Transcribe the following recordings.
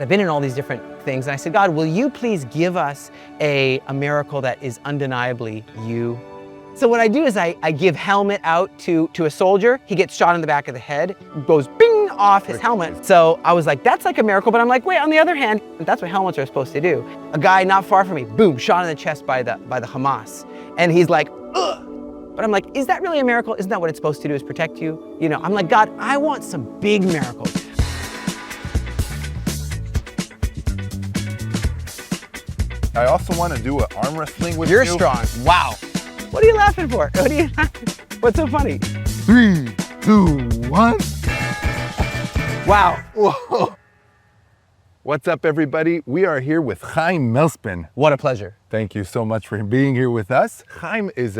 I've been in all these different things, and I said, God, will you please give us a miracle that is undeniably you? So what I do is I give helmet out to a soldier. He gets shot in the back of the head, goes bing off his helmet. So I was like, that's like a miracle, but I'm like, wait, on the other hand, that's what helmets are supposed to do. A guy not far from me, boom, shot in the chest by the Hamas. And he's like, ugh. But I'm like, is that really a miracle? Isn't that what it's supposed to do, is protect you? You know, I'm like, God, I want some big miracles. I also want to do an arm wrestling with you. You're strong. Wow. What are you laughing for? What's so funny? 3, 2, 1. Wow. Whoa. What's up, everybody? We are here with Chaim Melspin. What a pleasure. Thank you so much for being here with us. Chaim is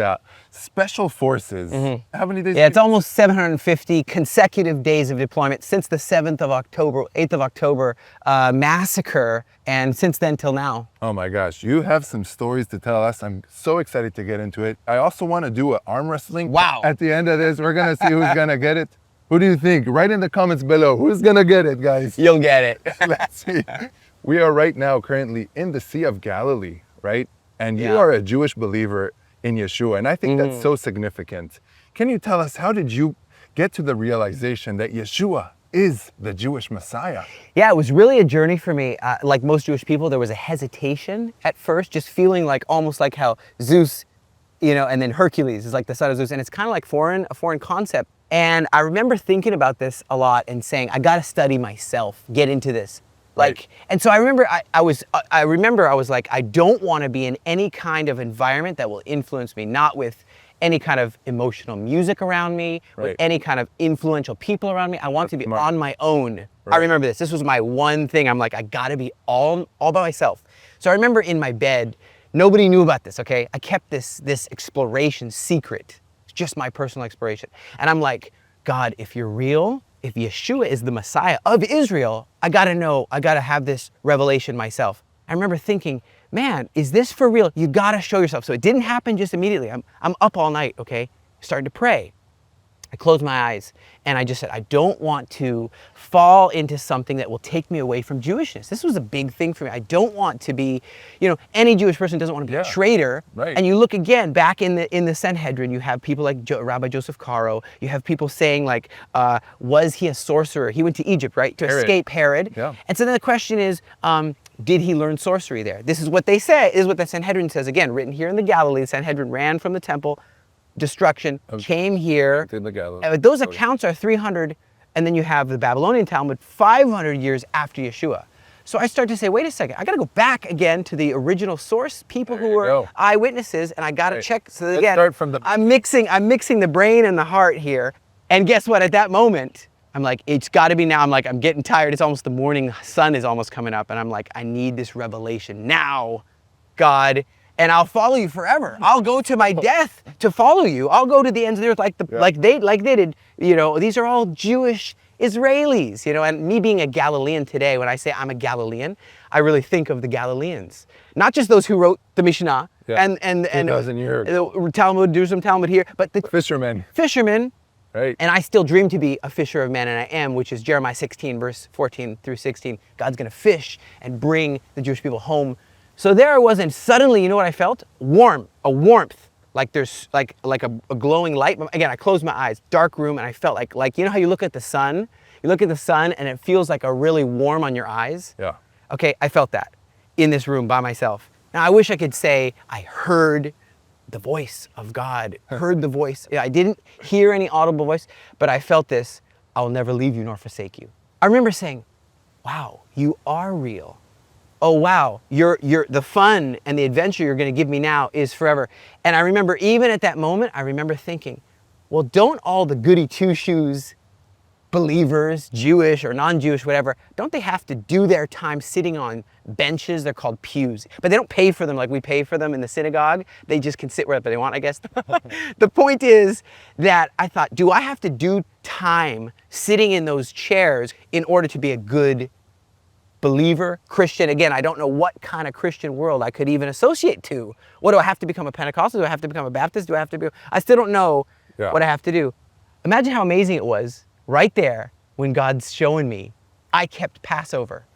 Special Forces. How many days? Yeah, it's almost 750 consecutive days of deployment since the 7th of October, 8th of October massacre, and since then till now. Oh my gosh, you have some stories to tell us. I'm so excited to get into it. I also want to do an arm wrestling. Wow. At the end of this, we're going to see who's going to get it. Who do you think? Write in the comments below. Who's going to get it, guys? You'll get it. Let's see. We are right now currently in the Sea of Galilee, right? And you Yeah. are a Jewish believer in Yeshua. And I think that's so significant. Can you tell us, how did you get to the realization that Yeshua is the Jewish Messiah? Yeah, it was really a journey for me. Like most Jewish people, there was a hesitation at first, just feeling like almost like how Zeus, you know, and then Hercules is like the son of Zeus. And it's kind of like a foreign concept. And I remember thinking about this a lot and saying, I got to study myself, get into this. Like, Right. and so I remember I was like, I don't want to be in any kind of environment that will influence me, not with any kind of emotional music around me, with Right. any kind of influential people around me. I want to be smart. on my own. I Right. remember this. This was my one thing. I'm like, I got to be all by myself. So I remember in my bed, nobody knew about this, okay? I kept this exploration secret. It's just my personal exploration. And I'm like, God, if you're real, if Yeshua is the Messiah of Israel, I gotta know, I gotta have this revelation myself. I remember thinking, man, is this for real? You gotta show yourself. So it didn't happen just immediately. I'm up all night, okay? Starting to pray. I closed my eyes and I just said, I don't want to fall into something that will take me away from Jewishness. This was a big thing for me. I don't want to be, you know, any Jewish person doesn't want to be a traitor. Right. And you look again back in the Sanhedrin, you have people like Rabbi Joseph Caro. You have people saying like, was he a sorcerer? He went to Egypt, right, to escape Herod. Yeah. And so then the question is, did he learn sorcery there? This is what they say, is what the Sanhedrin says. Again, written here in the Galilee, the Sanhedrin ran from the temple, destruction, came here. In the Galilee. Those accounts are 300, and then you have the Babylonian Talmud 500 years after Yeshua. So I start to say, wait a second, I gotta go back again to the original source, people who were eyewitnesses, and I gotta check. So Let's again, start from the... I'm mixing the brain and the heart here. And guess what, at that moment, I'm like, it's gotta be now. I'm like, I'm getting tired. It's almost the morning sun is almost coming up. And I'm like, I need this revelation now, God. And I'll follow you forever. I'll go to my death to follow you. I'll go to the ends of the earth like they did. You know, these are all Jewish Israelis. You know, and me being a Galilean today, when I say I'm a Galilean, I really think of the Galileans, not just those who wrote the Mishnah and 2,000 years. the Talmud, Jerusalem Talmud here, but the Fishermen. Right. And I still dream to be a fisher of men, and I am, which is Jeremiah 16, verse 14 through 16. God's gonna fish and bring the Jewish people home. So there I was, and suddenly, you know what I felt? A warmth, like there's like a glowing light. Again, I closed my eyes, dark room, and I felt like, you know how you look at the sun? You look at the sun and it feels like a really warm on your eyes? Yeah. Okay, I felt that in this room by myself. Now I wish I could say I heard the voice of God, heard the voice. Yeah, I didn't hear any audible voice, but I felt this, I'll never leave you nor forsake you. I remember saying, wow, you are real. Oh wow, you're the fun and the adventure you're gonna give me now is forever. And I remember even at that moment, I remember thinking, well, don't all the goody two-shoes believers, Jewish or non-Jewish, whatever, don't they have to do their time sitting on benches? They're called pews, but they don't pay for them like we pay for them in the synagogue. They just can sit wherever they want, I guess. The point is that I thought, do I have to do time sitting in those chairs in order to be a good believer, Christian? Again, I don't know what kind of Christian world I could even associate to. What do I have to become, a Pentecostal? Do I have to become a Baptist? Do I have to be, I still don't know what I have to do. Imagine how amazing it was right there when God's showing me. I kept Passover.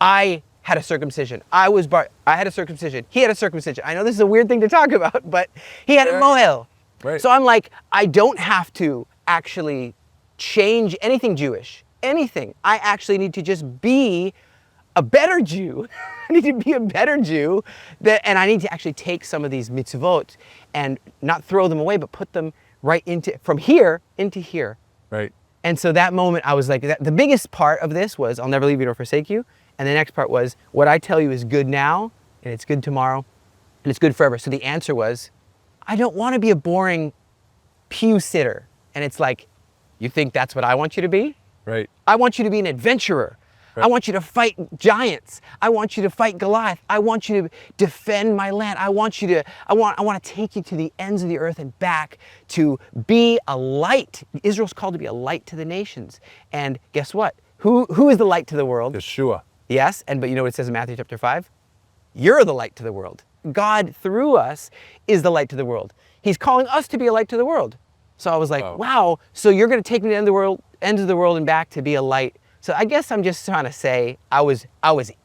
I had a circumcision. I had a circumcision. He had a circumcision. I know this is a weird thing to talk about, but he had a mohel. Right. So I'm like, I don't have to actually change anything Jewish, anything. I actually need to just be a better Jew. I need to be a better Jew, and I need to actually take some of these mitzvot and not throw them away, but put them right from here into here. Right. And so that moment, I was like, the biggest part of this was, I'll never leave you nor forsake you. And the next part was, what I tell you is good now, and it's good tomorrow, and it's good forever. So the answer was, I don't want to be a boring pew sitter. And it's like, you think that's what I want you to be? Right. I want you to be an adventurer. Right. I want you to fight giants. I want you to fight Goliath. I want you to defend my land. I want to take you to the ends of the earth and back to be a light. Israel's called to be a light to the nations. And guess what? Who is the light to the world? Yeshua. Yes, but you know what it says in Matthew chapter 5? You're the light to the world. God through us is the light to the world. He's calling us to be a light to the world. So I was like, wow, so you're going to take me to the ends of the world and back to be a light. So I guess I'm just trying to say I was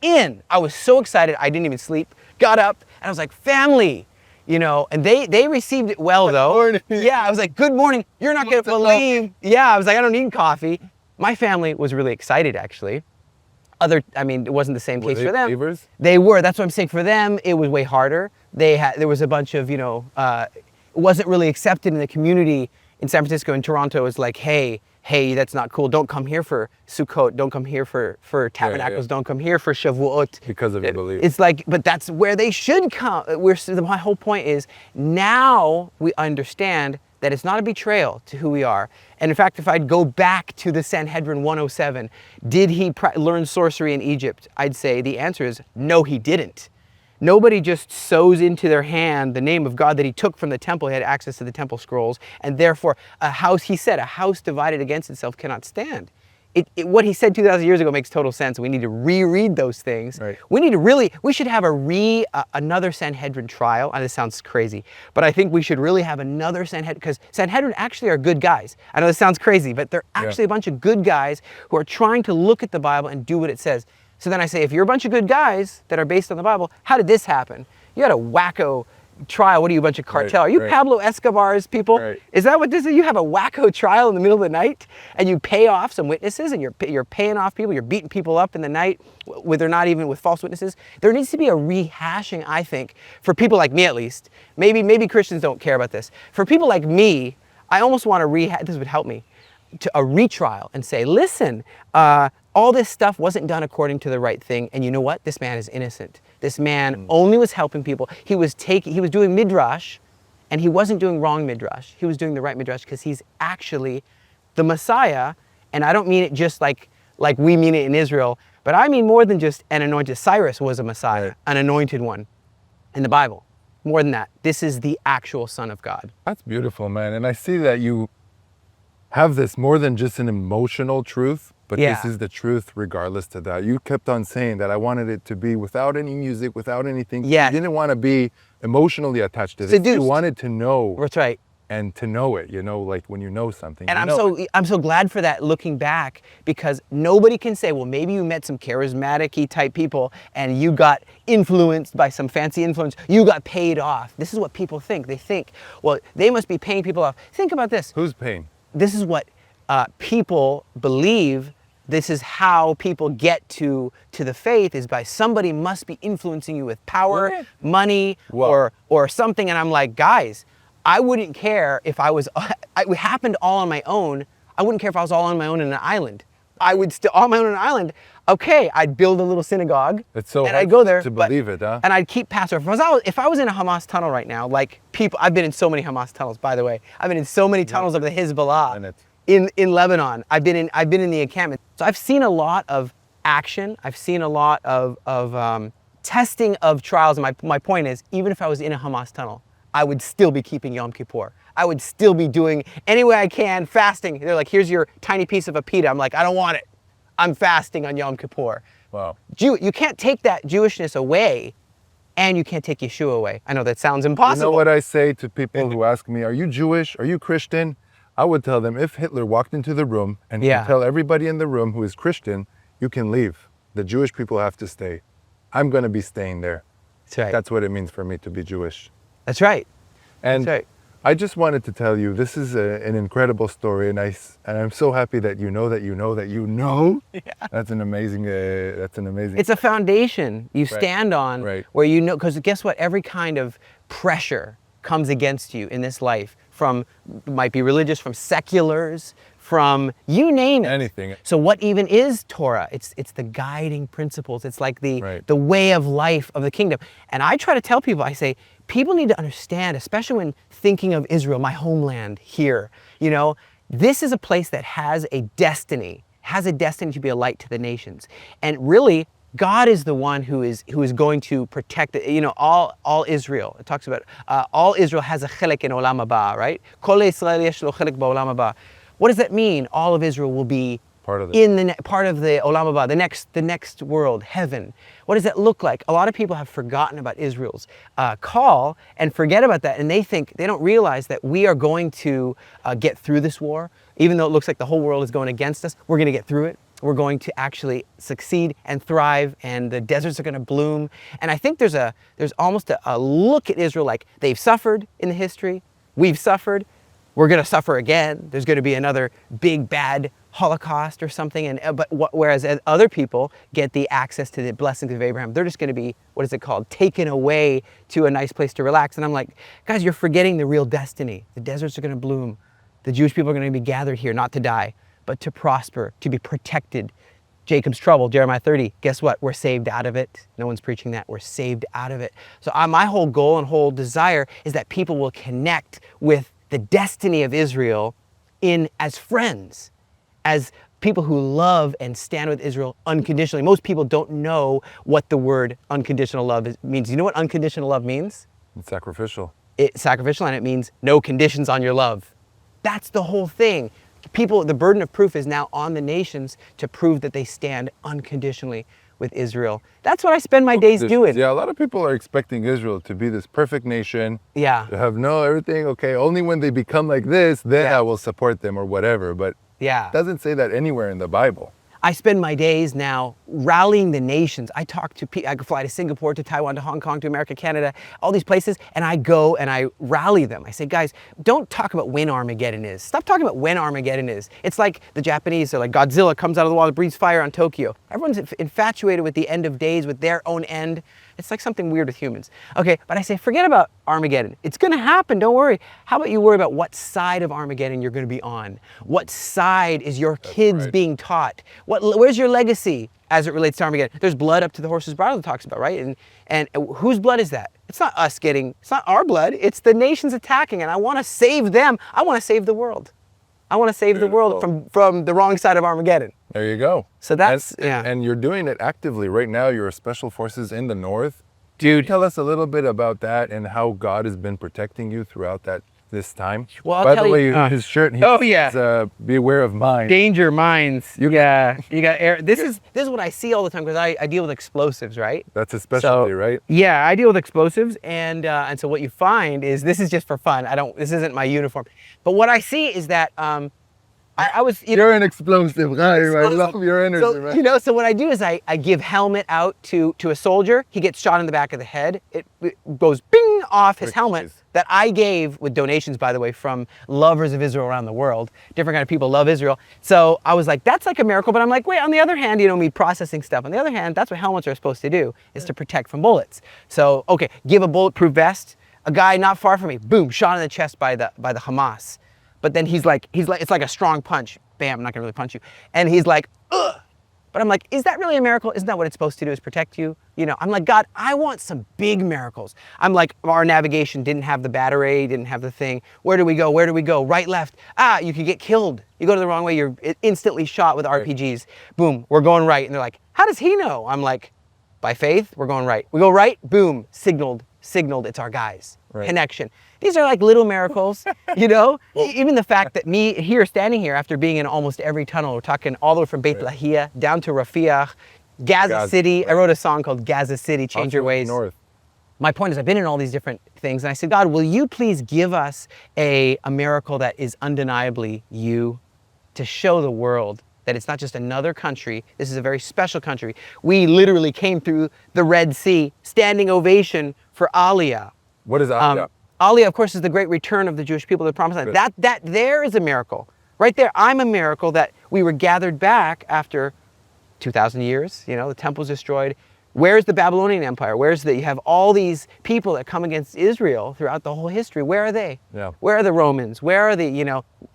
in. I was so excited. I didn't even sleep. Got up and I was like, family, you know, and they received it well though. Morning. Yeah, I was like, good morning. You're not going to believe. Yeah, I was like, I don't need coffee. My family was really excited actually. It wasn't the same case for them. Believers? They were. That's what I'm saying. For them, it was way harder. There was a bunch of, it wasn't really accepted in the community in San Francisco and Toronto. It was like, hey, that's not cool. Don't come here for Sukkot. Don't come here for Tabernacles. Yeah. Don't come here for Shavuot. Because of your belief. It's like, but that's where they should come. My whole point is now we understand that it's not a betrayal to who we are. And in fact, if I'd go back to the Sanhedrin 107, did he learn sorcery in Egypt? I'd say the answer is no, he didn't. Nobody just sews into their hand the name of God that he took from the temple. He had access to the temple scrolls. And therefore, a house divided against itself cannot stand. What he said 2,000 years ago makes total sense. We need to reread those things. Right. We should have another Sanhedrin trial. And this sounds crazy, but I think we should really have another Sanhedrin, because Sanhedrin actually are good guys. I know this sounds crazy, but they're actually a bunch of good guys who are trying to look at the Bible and do what it says. So then I say, if you're a bunch of good guys that are based on the Bible, how did this happen? You had a wacko trial. What are you, a bunch of cartel? Are you Pablo Escobar's people? Right. Is that what this is? You have a wacko trial in the middle of the night and you pay off some witnesses and you're paying off people, you're beating people up in the night with false witnesses. There needs to be a rehashing, I think, for people like me at least. Maybe Christians don't care about this. For people like me, I almost want to this would help me, to a retrial and say, listen, all this stuff wasn't done according to the right thing. And you know what? This man is innocent. This man only was helping people. He was doing midrash, and he wasn't doing wrong midrash. He was doing the right midrash because he's actually the Messiah. And I don't mean it just like we mean it in Israel, but I mean more than just an anointed. Cyrus was a Messiah, an anointed one in the Bible. More than that, this is the actual Son of God. That's beautiful, man. And I see that you have this more than just an emotional truth, but this is the truth regardless to that. You kept on saying that I wanted it to be without any music, without anything. Yeah. You didn't want to be emotionally attached to this. Seduced. You wanted to know. That's right. And to know it, like when you know something. And I'm so glad for that looking back, because nobody can say, well, maybe you met some charismatic-y type people and you got influenced by some fancy influence. You got paid off. This is what people think. They think, well, they must be paying people off. Think about this. Who's paying? This is what people believe. This is how people get to the faith, is by somebody must be influencing you with power, money, or something. And I'm like, guys, I wouldn't care if it happened all on my own. I wouldn't care if I was all on my own in an island. I would still, all on my own in an island, okay, I'd build a little synagogue. It's so and hard I'd go there, to believe it, huh? And I'd keep Passover. If I was in a Hamas tunnel right now, like people, I've been in so many Hamas tunnels, by the way. I've been in so many tunnels of the Hezbollah in Lebanon. I've been in the encampment. So I've seen a lot of action. I've seen a lot of testing of trials. And my point is, even if I was in a Hamas tunnel, I would still be keeping Yom Kippur. I would still be doing any way I can, fasting. They're like, here's your tiny piece of a pita. I'm like, I don't want it. I'm fasting on Yom Kippur. Wow. You can't take that Jewishness away, and you can't take Yeshua away. I know that sounds impossible. You know what I say to people who ask me, are you Jewish? Are you Christian? I would tell them, if Hitler walked into the room and he could tell everybody in the room who is Christian, you can leave. the Jewish people have to stay. I'm going to be staying there. That's right. That's what it means for me to be Jewish. That's right. And That's right. I just wanted to tell you, this is an incredible story, and I'm so happy that you know that you know that you know. Yeah. That's an amazing. It's a foundation you stand on, where you know, because guess what? Every kind of pressure comes against you in this life, from, might be religious, from seculars, from you name it. Anything. So what even is Torah? It's the guiding principles. It's like the way of life of the kingdom. And I try to tell people, I say, people need to understand, especially when thinking of Israel, my homeland here, you know, this is a place that has a destiny to be a light to the nations. And really, God is the one who is going to protect it. You know, all Israel. It talks about all Israel has a chilek in olam haba, right? Kol Yisrael yesh lo chilek ba'olam haba. What does that mean? All of Israel will be part of the olam haba, the next world, heaven. What does that look like? A lot of people have forgotten about Israel's call and forget about that, and they don't realize that we are going to get through this war. Even though it looks like the whole world is going against us, we're going to get through it. We're going to actually succeed and thrive, and the deserts are going to bloom. And I think there's almost a look at Israel like they've suffered in the history. We've suffered. We're going to suffer again. There's going to be another big bad Holocaust or something. Whereas other people get the access to the blessings of Abraham, they're just going to be, what is it called, taken away to a nice place to relax. And I'm like, guys, you're forgetting the real destiny. The deserts are going to bloom. The Jewish people are going to be gathered here, not to die, but to prosper, to be protected. Jacob's trouble, Jeremiah 30, guess what? We're saved out of it. No one's preaching that. We're saved out of it. So my whole goal and whole desire is that people will connect with the destiny of Israel as friends, as people who love and stand with Israel unconditionally. Most people don't know what the word unconditional love means. You know what unconditional love means? It's sacrificial. It's sacrificial, and it means no conditions on your love. That's the whole thing. People, the burden of proof is now on the nations to prove that they stand unconditionally with Israel. That's what I spend my days doing. Yeah, a lot of people are expecting Israel to be this perfect nation. Yeah. To have everything, okay, only when they become like this, then I will support them or whatever. But it doesn't say that anywhere in the Bible. I spend my days now rallying the nations. I talk to people, I could fly to Singapore, to Taiwan, to Hong Kong, to America, Canada, all these places, and I go and I rally them. I say, guys, don't talk about when Armageddon is. Stop talking about when Armageddon is. It's like the Japanese are like, Godzilla comes out of the wall, breathes fire on Tokyo. Everyone's infatuated with the end of days, with their own end. It's like something weird with humans. Okay, but I say, forget about Armageddon. It's gonna happen, don't worry. How about you worry about what side of Armageddon you're gonna be on? What side is your kids being taught? Where's your legacy as it relates to Armageddon? There's blood up to the horse's bridle, it talks about, right? And whose blood is that? It's not it's not our blood, it's the nations attacking, and I wanna save them. I wanna save the world. I wanna save the world from the wrong side of Armageddon. There you go. So that's, And you're doing it actively right now. You're a Special Forces in the North. Dude. Tell us a little bit about that and how God has been protecting you throughout this time. Well, By the way, his shirt, be aware of mines. Danger mines. You got air. This is what I see all the time, because I deal with explosives, right? That's a specialty, right? Yeah, I deal with explosives, and so what you find is, this is just for fun. This isn't my uniform, but what I see is that I was. You're an explosive guy. I love your energy, so, man. So what I do is I give helmet out to a soldier. He gets shot in the back of the head. It goes bing off his helmet that I gave with donations, by the way, from lovers of Israel around the world. Different kind of people love Israel. So I was like, that's like a miracle. But I'm like, wait, on the other hand, me processing stuff. On the other hand, that's what helmets are supposed to do, is to protect from bullets. So, okay, give a bulletproof vest. A guy not far from me, boom, shot in the chest by the Hamas. But then he's like, it's like a strong punch. Bam, I'm not gonna really punch you. And he's like, ugh. But I'm like, is that really a miracle? Isn't that what it's supposed to do, is protect you? I'm like, God, I want some big miracles. I'm like, our navigation didn't have the battery, didn't have the thing. Where do we go? Where do we go? Right, left. You could get killed. You go to the wrong way, you're instantly shot with RPGs. Boom, we're going right. And they're like, how does he know? I'm like, by faith, we're going right. We go right, boom, signaled, it's our guys. Connection. These are like little miracles, Even the fact that me here, standing here after being in almost every tunnel, we're talking all the way from Beit Lahia down to Rafiah, Gaza City. I wrote a song called Gaza City, Change Your Ways. North. My point is, I've been in all these different things, and I said, God, will you please give us a miracle that is undeniably you, to show the world that it's not just another country. This is a very special country. We literally came through the Red Sea, standing ovation for Aliyah. What is Aliyah? Aliyah, of course, is the great return of the Jewish people to the Promised Land. That there is a miracle. Right there, I'm a miracle that we were gathered back after 2,000 years. You know, the temple's destroyed. Where's the Babylonian Empire? You have all these people that come against Israel throughout the whole history. Where are they? Yeah. Where are the Romans? Where are you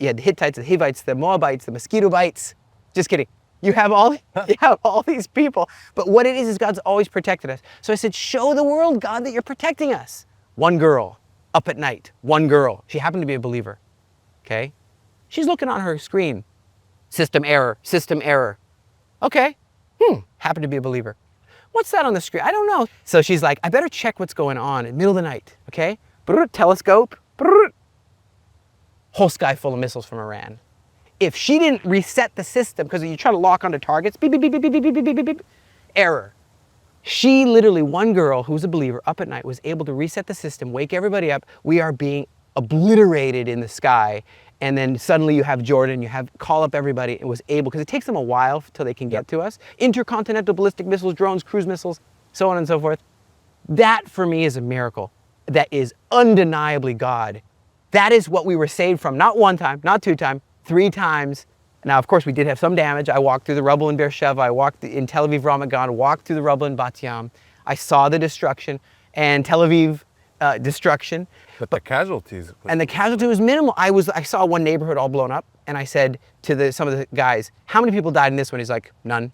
had the Hittites, the Hivites, the Moabites, the mosquito bites. Just kidding. You have all these people. But what it is God's always protected us. So I said, show the world, God, that you're protecting us. One girl, up at night, one girl. She happened to be a believer, okay? She's looking on her screen. System error, system error. Okay, happened to be a believer. What's that on the screen? I don't know. So she's like, I better check what's going on in the middle of the night, okay? Telescope, whole sky full of missiles from Iran. If she didn't reset the system, because you try to lock onto targets, beep, beep, beep, beep, beep, beep, beep, beep, beep, beep, error. She literally, one girl who was a believer up at night was able to reset the system, wake everybody up. We are being obliterated in the sky. And then suddenly you have Jordan, call up everybody, and was able, because it takes them a while till they can get to us. Intercontinental ballistic missiles, drones, cruise missiles, so on and so forth. That for me is a miracle. That is undeniably God. That is what we were saved from, not one time, not two times, 3 times. Now, of course, we did have some damage. I walked through the rubble in Beersheba. I walked in Tel Aviv, Ramat Gan, walked through the rubble in Bat Yam. I saw the destruction and Tel Aviv destruction. But the casualties. And the casualty was minimal. I saw one neighborhood all blown up, and I said to some of the guys, how many people died in this one? He's like, none.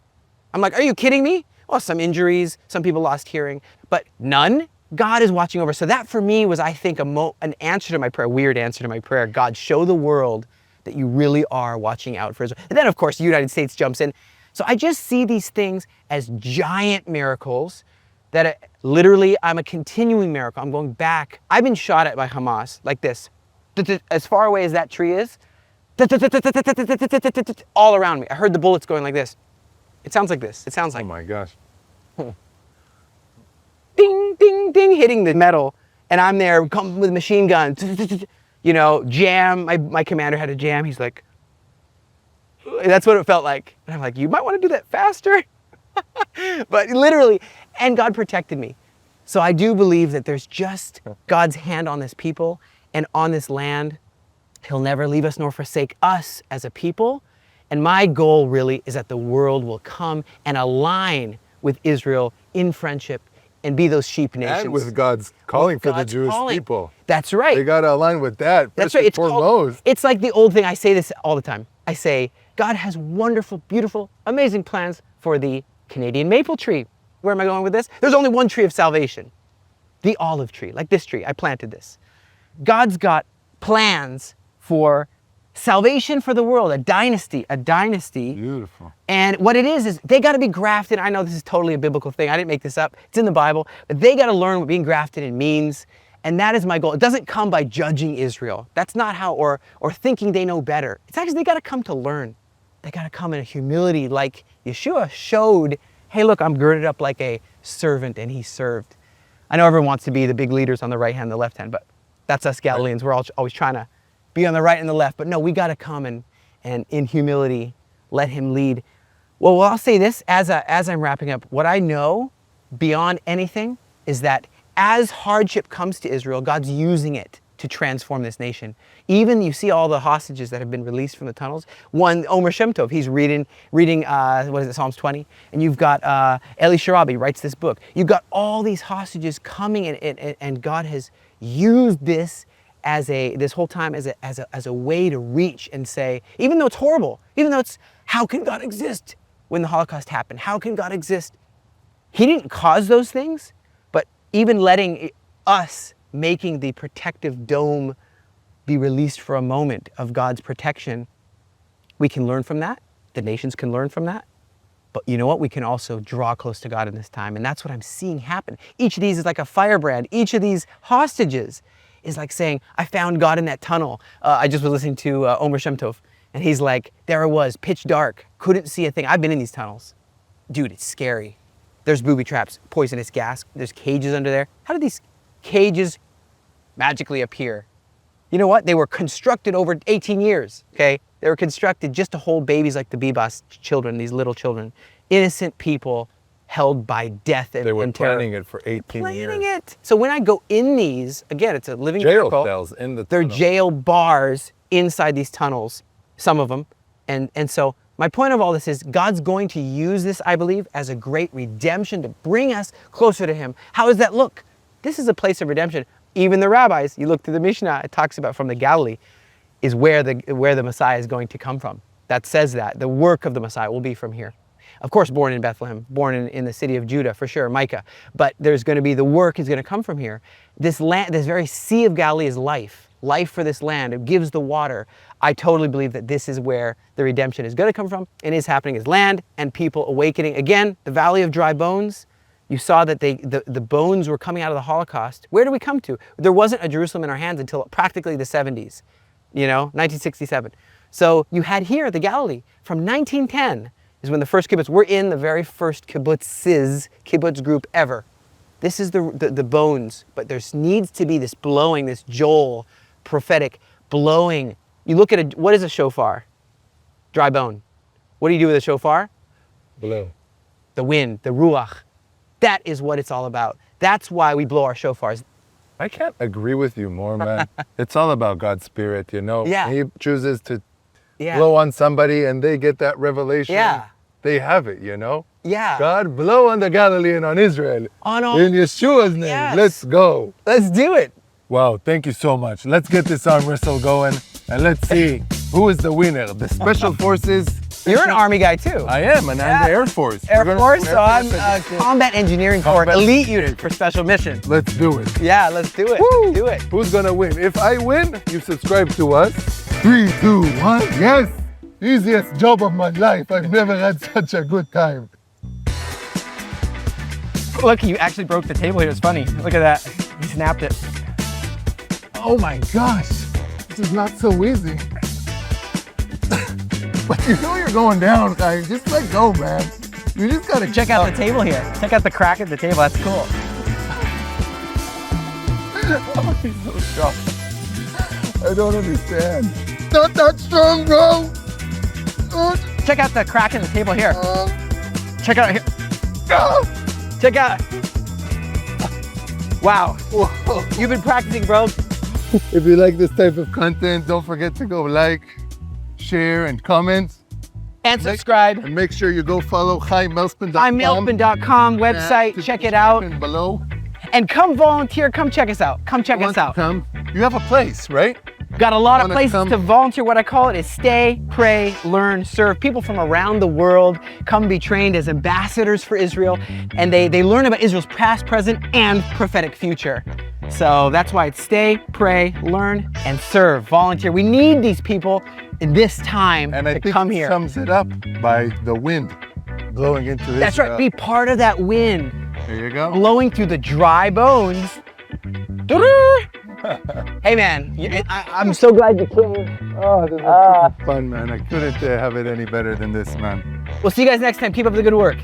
I'm like, are you kidding me? Well, some injuries, some people lost hearing, but none? God is watching over. So that for me was, I think, an answer to my prayer, a weird answer to my prayer. God, show the world that you really are watching out for Israel. And then, of course, the United States jumps in. So I just see these things as giant miracles that literally I'm a continuing miracle. I'm going back. I've been shot at by Hamas like this. As far away as that tree is, all around me. I heard the bullets going like this. It sounds like this. It sounds like. Oh my gosh. Ding, ding, ding, hitting the metal. And I'm there with a machine gun. Jam. My commander had a jam. He's like, that's what it felt like. And I'm like, you might want to do that faster. But literally, and God protected me. So I do believe that there's just God's hand on this people and on this land. He'll never leave us nor forsake us as a people. And my goal really is that the world will come and align with Israel in friendship and be those sheep nations. And with God's calling for the Jewish people. That's right. They got to align with that. That's right. Foremost. It's like the old thing. I say this all the time. I say, God has wonderful, beautiful, amazing plans for the Canadian maple tree. Where am I going with this? There's only one tree of salvation. The olive tree, like this tree. I planted this. God's got plans for salvation for the world, a dynasty. Beautiful. And what it is they got to be grafted. I know this is totally a biblical thing. I didn't make this up. It's in the Bible. But they got to learn what being grafted in means. And that is my goal. It doesn't come by judging Israel. That's not how, or thinking they know better. It's actually, they got to come to learn. They got to come in a humility like Yeshua showed. Hey, look, I'm girded up like a servant, and he served. I know everyone wants to be the big leaders on the right hand and the left hand, but that's us Galileans. We're all always trying to be on the right and the left. But no, we got to come and in humility, let him lead. Well, I'll say this as I'm wrapping up. What I know beyond anything is that as hardship comes to Israel, God's using it to transform this nation. Even you see all the hostages that have been released from the tunnels. One, Omer Shem Tov, he's reading what is it, Psalms 20? And you've got Elisha, he writes this book. You've got all these hostages coming, and God has used this this whole time as a way to reach and say, even though it's horrible, even though it's, how can God exist when the Holocaust happened? How can God exist? He didn't cause those things, but even letting us making the protective dome be released for a moment of God's protection, we can learn from that. The nations can learn from that. But you know what? We can also draw close to God in this time. And that's what I'm seeing happen. Each of these is like a firebrand. Each of these hostages is like saying, I found God in that tunnel. I just was listening to Omer Shem Tov, and he's like, there it was, pitch dark, couldn't see a thing. I've been in these tunnels. Dude, it's scary. There's booby traps, poisonous gas. There's cages under there. How did these cages magically appear? You know what? They were constructed over 18 years, okay? They were constructed just to hold babies like the Bebas children, these little children. Innocent people held by death and, They were and terror. planning it for 18 years. Planning it. So when I go in these, again, it's a living Jail miracle. cells in the They're tunnel. jail bars inside these tunnels, some of them. And so my point of all this is God's going to use this, I believe, as a great redemption to bring us closer to him. How does that look? This is a place of redemption. Even the rabbis, you look through the Mishnah, it talks about from the Galilee is where the Messiah is going to come from. That says that. The work of the Messiah will be from here. Of course, born in Bethlehem, born in the city of Judah, for sure, Micah. But there's going to be, the work is going to come from here. This land, this very Sea of Galilee is life. Life for this land. It gives the water. I totally believe that this is where the redemption is going to come from and is happening, is land and people awakening. Again, the Valley of Dry Bones. You saw that the bones were coming out of the Holocaust. Where do we come to? There wasn't a Jerusalem in our hands until practically the 70s, 1967. So you had here the Galilee from 1910 is when the first kibbutz, we're in the very first kibbutz group ever. This is the bones, but there needs to be this blowing, this Joel, prophetic blowing. You look at what is a shofar? Dry bone. What do you do with a shofar? Blow. The wind, the ruach. That is what it's all about. That's why we blow our shofars. I can't agree with you more, man. It's all about God's spirit, Yeah. He chooses to Yeah. blow on somebody and they get that revelation. Yeah. They have it, Yeah. God, blow on the Galilee and on Israel. On all. In Yeshua's name, Yes. let's go. Let's do it. Wow, thank you so much. Let's get this arm wrestle going and let's see who is the winner. The Special Forces. You're an Army guy too. I am, and I'm the Air Force. Air We're gonna- Force, Air so I'm Force. Combat Engineering Corps, Combat- elite unit for special mission. Let's do it. Yeah, let's do it. Woo! Do it. Who's gonna win? If I win, you subscribe to us. 3, 2, 1. Yes! Easiest job of my life. I've never had such a good time. Look, you actually broke the table here. It's funny. Look at that. You snapped it. Oh my gosh. This is not so easy. But you're going down, guys. Just let go, man. You just gotta Check out the table here. Check out the crack at the table. That's cool. Oh, he's so strong. I don't understand. Not that strong, bro. Check out the crack in the table here. Check out here. Ah. Check out. Wow. Whoa. You've been practicing, bro. If you like this type of content, don't forget to go like, share, and comment. And subscribe. And make sure you go follow ChaimMelspin.com. I'mMelspin.com website. Check it out. Below. And come volunteer. Come check us out. Come check us out. Come. You have a place, right? Got a lot of Wanna places come? to volunteer. What I call it is stay, pray, learn, serve. People from around the world come be trained as ambassadors for Israel, and they learn about Israel's past, present, and prophetic future. So that's why it's stay, pray, learn, and serve. Volunteer. We need these people in this time And I to think come it here. sums it up by the wind blowing into this. That's right. Be part of that wind There you go. blowing through the dry bones. Hey man, I'm so glad you came. Oh, this is fun, man. I couldn't have it any better than this, man. We'll see you guys next time. Keep up the good work.